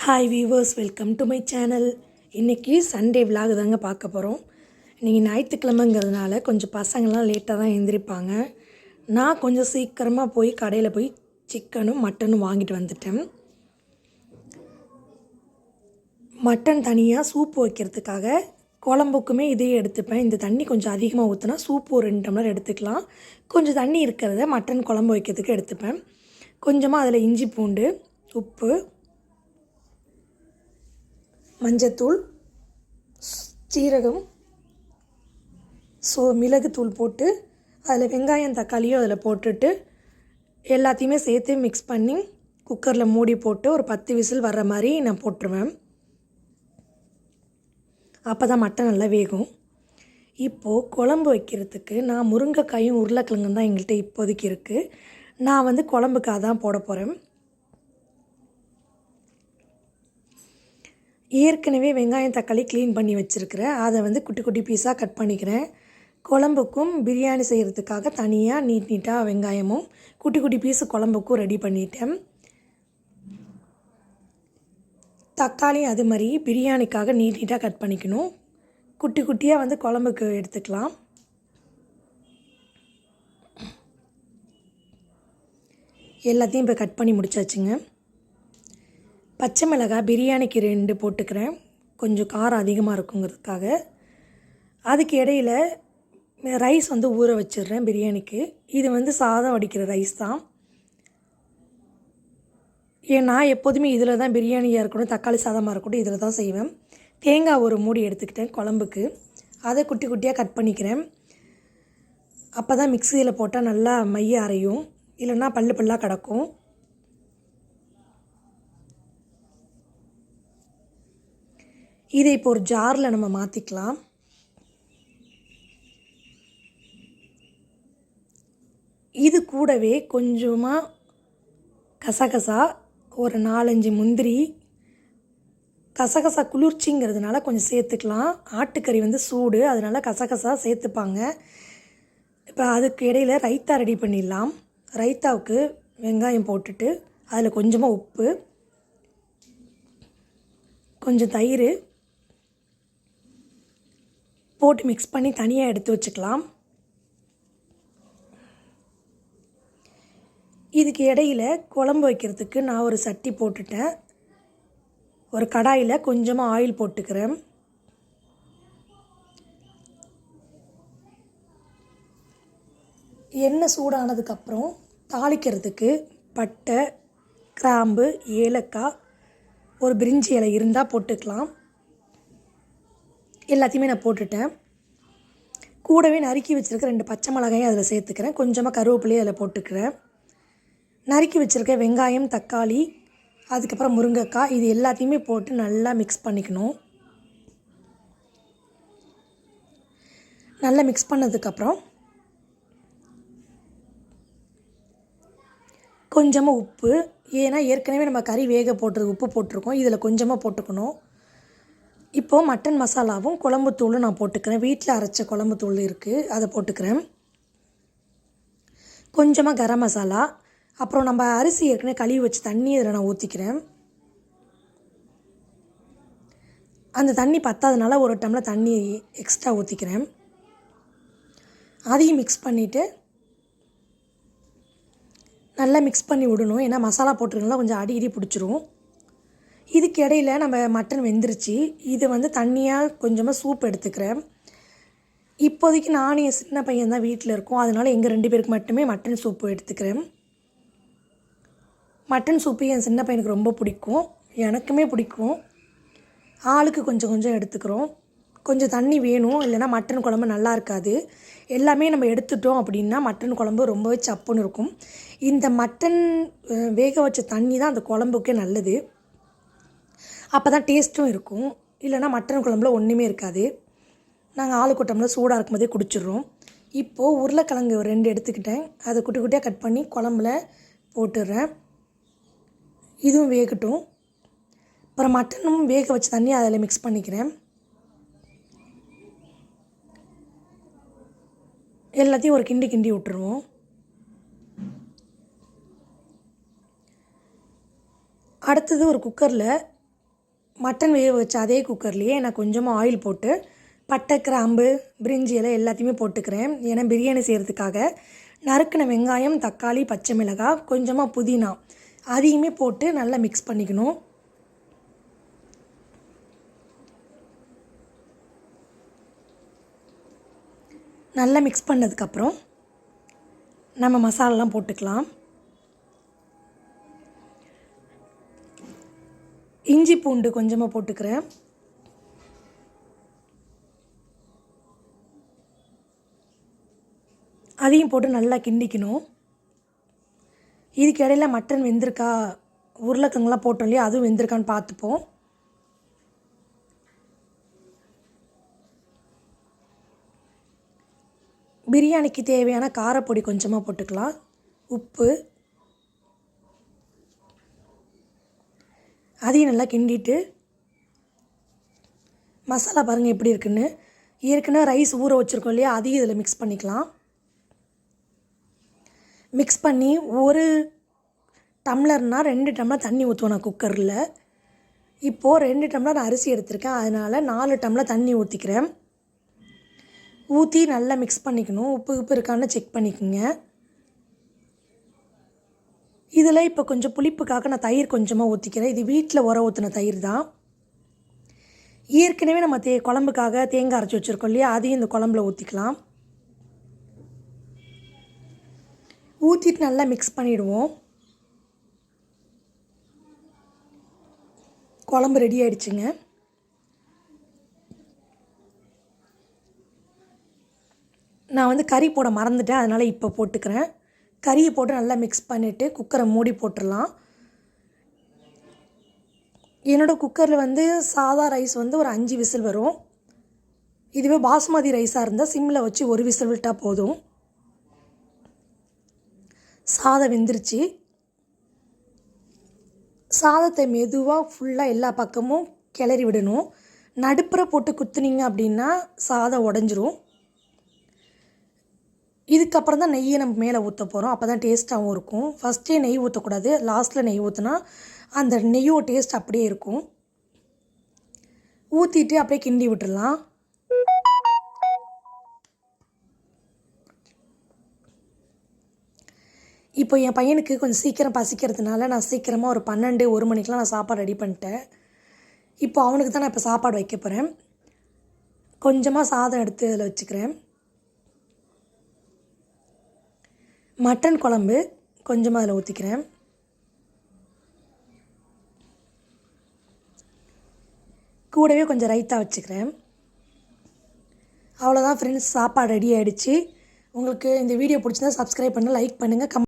Hi viewers, welcome to my channel. இன்றைக்கி Sunday vlog தாங்க பார்க்க போகிறோம். இன்றைக்கி ஞாயிற்றுக்கிழமைங்கிறதுனால கொஞ்சம் பசங்கள்லாம் லேட்டாக தான் எழுந்திரிப்பாங்க. நான் கொஞ்சம் சீக்கிரமாக போய் கடையில் போய் சிக்கனும் மட்டனும் வாங்கிட்டு வந்துட்டேன். மட்டன் தனியாக சூப்பு வைக்கிறதுக்காக குழம்புக்குமே இதே எடுத்துப்பேன். இந்த தண்ணி கொஞ்சம் அதிகமாக ஊற்றினா சூப்பு ஒரு 2 டம்ளர் எடுத்துக்கலாம். கொஞ்சம் தண்ணி இருக்கிறத மட்டன் குழம்பு வைக்கிறதுக்கு எடுத்துப்பேன். கொஞ்சமாக அதில் இஞ்சி பூண்டு, உப்பு, மஞ்சத்தூள், சீரகம், மிளகுத்தூள் போட்டு அதில் வெங்காயம் தக்காளியும் அதில் போட்டுட்டு எல்லாத்தையுமே சேர்த்து மிக்ஸ் பண்ணி குக்கரில் மூடி போட்டு ஒரு 10 விசில் வர்ற மாதிரி நான் போட்டுருவேன். அப்போ தான் மட்டன் நல்லா வேகும். இப்போது குழம்பு வைக்கிறதுக்கு நான் முருங்கைக்காயும் உருளைக்கிழங்கும் தான் எங்கள்கிட்ட இப்போதைக்கு இருக்குது. நான் குழம்புக்காக தான் போட போகிறேன். ஏற்கனவே வெங்காயம் தக்காளி க்ளீன் பண்ணி வச்சுருக்கிறேன். அதை குட்டி குட்டி பீஸாக கட் பண்ணிக்கிறேன். குழம்புக்கும் பிரியாணி செய்கிறதுக்காக தனியாக நீட்டாக வெங்காயமும் குட்டி குட்டி பீஸு குழம்புக்கும் ரெடி பண்ணிட்டேன். தக்காளி அது மாதிரி பிரியாணிக்காக நீட்டாக கட் பண்ணிக்கணும். குட்டி குட்டியாக குழம்புக்கு எடுத்துக்கலாம். எல்லாத்தையும் இப்போ கட் பண்ணி முடிச்சாச்சுங்க. பச்சை மிளகாய் பிரியாணிக்கு 2 போட்டுக்கிறேன், கொஞ்சம் காரம் அதிகமாக இருக்குங்கிறதுக்காக. அதுக்கு இடையில் ரைஸ் ஊற வச்சிடுறேன் பிரியாணிக்கு. இது சாதம் வடிக்கிற ரைஸ் தான். நான் எப்போதுமே இதில் தான் பிரியாணியாக இருக்கணும், தக்காளி சாதமாக இருக்கட்டும், இதில் தான் செய்வேன். தேங்காய் ஒரு மூடி எடுத்துக்கிட்டேன் குழம்புக்கு. அதை குட்டி குட்டியாக கட் பண்ணிக்கிறேன். அப்போ தான் மிக்சியில் போட்டால் நல்லா மைய அரையும், இல்லைன்னா பல்லாக கிடக்கும். இதை இப்போ ஒரு ஜாரில் நம்ம மாற்றிக்கலாம். இது கூடவே கொஞ்சமாக கசகசா, ஒரு 4-5 முந்திரி. கசகசா குளிர்ச்சிங்கிறதுனால கொஞ்சம் சேர்த்துக்கலாம். ஆட்டுக்கறி சூடு, அதனால் கசகசா சேர்த்துப்பாங்க. இப்போ அதுக்கு இடையில் ரைத்தா ரெடி பண்ணிடலாம். ரைத்தாவுக்கு வெங்காயம் போட்டுட்டு அதில் கொஞ்சமாக உப்பு, கொஞ்சம் தயிர் போட்டு மிக்ஸ் பண்ணி தனியாக எடுத்து வச்சுக்கலாம். இதுக்கு இடையில் குழம்பு வைக்கிறதுக்கு நான் ஒரு சட்டி போட்டுட்டேன். ஒரு கடாயில் கொஞ்சமாக ஆயில் போட்டுக்கிறேன். எண்ணெய் சூடானதுக்கப்புறம் தாளிக்கிறதுக்கு பட்டை, கிராம்பு, ஏலக்காய், ஒரு பிரிஞ்சி இலை இருந்தால் போட்டுக்கலாம். எல்லாத்தையுமே நான் போட்டுட்டேன். கூடவே நறுக்கி வச்சுருக்க 2 பச்சை மிளகாயும் அதில் சேர்த்துக்கிறேன். கொஞ்சமாக கருவேப்பிலையும் அதில் போட்டுக்கிறேன். நறுக்கி வச்சுருக்க வெங்காயம், தக்காளி, அதுக்கப்புறம் முருங்கைக்காய், இது எல்லாத்தையுமே போட்டு நல்லா மிக்ஸ் பண்ணிக்கணும். நல்லா மிக்ஸ் பண்ணதுக்கப்புறம் கொஞ்சமாக உப்பு, ஏன்னா ஏற்கனவே நம்ம கறி வேக உப்பு போட்டிருக்கோம், இதில் கொஞ்சமாக போட்டுக்கணும். இப்போது மட்டன் மசாலாவும் குழம்புத்தூளும் நான் போட்டுக்கிறேன். வீட்டில் அரைச்ச குழம்புத்தூள் இருக்குது, அதை போட்டுக்கிறேன். கொஞ்சமாக கரம் மசாலா, அப்புறம் நம்ம அரிசி ஏற்கனவே கழுவி வச்சு தண்ணி இதில் நான் ஊற்றிக்கிறேன். அந்த தண்ணி பத்தாதனால 1 டம்ளர் தண்ணி எக்ஸ்ட்ரா ஊற்றிக்கிறேன். அதையும் மிக்ஸ் பண்ணிவிட்டு நல்லா மிக்ஸ் பண்ணி விடணும். ஏன்னா மசாலா போட்டுருக்கனால கொஞ்சம் அடி பிடிச்சிரும். இதுக்கு இடையில் நம்ம மட்டன் வெந்துருச்சு. இது தண்ணியாக கொஞ்சமாக சூப் எடுத்துக்கிறேன். இப்போதைக்கு நானும் என் சின்ன பையன் தான் வீட்டில் இருக்கோம், அதனால் எங்கள் 2 பேருக்கு மட்டுமே மட்டன் சூப்பு எடுத்துக்கிறேன். மட்டன் சூப்பு என் சின்ன பையனுக்கு ரொம்ப பிடிக்கும், எனக்குமே பிடிக்கும். ஆளுக்கு கொஞ்சம் கொஞ்சம் எடுத்துக்கிறோம். கொஞ்சம் தண்ணி வேணும், இல்லைன்னா மட்டன் குழம்பு நல்லா இருக்காது. எல்லாமே நம்ம எடுத்துட்டோம் அப்படின்னா மட்டன் குழம்பு ரொம்பவே சப்புன்னு இருக்கும். இந்த மட்டன் வேக வச்ச தண்ணி தான் அந்த குழம்புக்கே நல்லது. அப்போ தான் டேஸ்ட்டும் இருக்கும், இல்லைனா மட்டன் குழம்புல ஒன்றுமே இருக்காது. நாங்கள் ஆளுக்கு டம்ளர் சூடாக இருக்கும்போதே குடிச்சிடுறோம். இப்போது உருளைக்கிழங்கு 2 எடுத்துக்கிட்டேன், அதை குட்டி குட்டியாக கட் பண்ணி குழம்புல போட்டுடுறேன். இதுவும் வேகட்டும். அப்புறம் மட்டனும் வேக வச்ச தண்ணி அதில் மிக்ஸ் பண்ணிக்கிறேன். எல்லாத்தையும் ஒரு கிண்டி விட்டுருவோம். அடுத்தது ஒரு குக்கரில் மட்டன் வேக வச்ச அதே குக்கர்லேயே நான் கொஞ்சமாக ஆயில் போட்டு பட்டை, கிராம்பு, பிரிஞ்சி இலை எல்லாத்தையுமே போட்டுக்கிறேன். ஏன்னா பிரியாணி செய்கிறதுக்காக. நறுக்கின வெங்காயம், தக்காளி, பச்சை மிளகாய், கொஞ்சமாக புதினா அதையுமே போட்டு நல்லா மிக்ஸ் பண்ணிக்கணும். நல்லா மிக்ஸ் பண்ணதுக்கப்புறம் நம்ம மசாலாலாம் போட்டுக்கலாம். இஞ்சி பூண்டு கொஞ்சமாக போட்டுக்கிறேன். அதையும் போட்டு நல்லா கிண்டிக்கணும். இதுக்கு இடையில மட்டன் வெந்திருக்கா, உருளைக்கிழங்குலாம் போட்டோம் இல்லையா, அதுவும் வெந்திருக்கான்னு பார்த்துப்போம். பிரியாணிக்கு தேவையான காரப்பொடி கொஞ்சமாக போட்டுக்கலாம். உப்பு, அதையும் நல்லா கிண்டிட்டு மசாலா பாருங்கள் எப்படி இருக்குன்னு. ஏற்கனவே ரைஸ் ஊற வச்சுருக்கோம் இல்லையா, அதையும் இதில் மிக்ஸ் பண்ணிக்கலாம். மிக்ஸ் பண்ணி ஒரு டம்ளர்னால் 2 டம்ளர் தண்ணி ஊற்றுவோம் நான் குக்கரில். இப்போது 2 டம்ளர் அரிசி எடுத்திருக்கேன், அதனால் 4 டம்ளர் தண்ணி ஊற்றிக்கிறேன். ஊற்றி நல்லா மிக்ஸ் பண்ணிக்கணும். உப்பு இருக்கான்னு செக் பண்ணிக்கோங்க. இதில் இப்போ கொஞ்சம் புளிப்புக்காக நான் தயிர் கொஞ்சமாக ஊற்றிக்கிறேன். இது வீட்டில் உர ஊற்றின தயிர் தான். ஏற்கனவே நம்ம குழம்புக்காக தேங்காய் அரைச்சி வச்சுருக்கோம் இல்லையா, அதையும் இந்த குழம்புல ஊற்றிக்கலாம். ஊற்றிட்டு நல்லா மிக்ஸ் பண்ணிவிடுவோம். குழம்பு ரெடி ஆகிடுச்சுங்க. நான் கறி போட மறந்துட்டேன், அதனால் இப்போ போட்டுக்கிறேன். கறியை போட்டு நல்லா மிக்ஸ் பண்ணிவிட்டு குக்கரை மூடி போட்டுடலாம். என்னோடய குக்கரில் சாதா ரைஸ் ஒரு 5 விசில் வரும். இதுவே பாஸ்மதி ரைஸாக இருந்தால் சிம்மில் வச்சு 1 விசில் விட்டால் போதும். சாதம் வெந்துருச்சு. சாதத்தை மெதுவாக ஃபுல்லாக எல்லா பக்கமும் கிளறி விடணும். நடுப்புற போட்டு குத்துனீங்க அப்படின்னா சாதம் உடஞ்சிரும். இதுக்கப்புறம் தான் நெய்யை நம்ம மேலே ஊற்ற போகிறோம். அப்போ தான் டேஸ்ட்டாகவும் இருக்கும். ஃபஸ்ட்டே நெய் ஊற்றக்கூடாது, லாஸ்ட்டில் நெய் ஊற்றினா அந்த நெய்யோட டேஸ்ட் அப்படியே இருக்கும். ஊற்றிட்டு அப்படியே கிண்டி விட்டுடலாம். இப்போ என் பையனுக்கு கொஞ்சம் சீக்கிரம் பசிக்கிறதுனால நான் சீக்கிரமாக ஒரு 12, 1 மணிக்கெலாம் நான் சாப்பாடு ரெடி பண்ணிட்டேன். இப்போ அவனுக்கு தான் நான் இப்போ சாப்பாடு வைக்க போகிறேன். கொஞ்சமாக சாதம் எடுத்து அதில் வச்சுக்கிறேன். மட்டன் குழம்பு கொஞ்சமாக அதில் ஊற்றிக்கிறேன். கூடவே கொஞ்சம் ரைத்தா வச்சுக்கிறேன். அவ்வளோதான் ஃப்ரெண்ட்ஸ், சாப்பாடு ரெடி ஆகிடுச்சு. உங்களுக்கு இந்த வீடியோ பிடிச்சிருந்தா சப்ஸ்கிரைப் பண்ணுங்கள், லைக் பண்ணுங்கள்,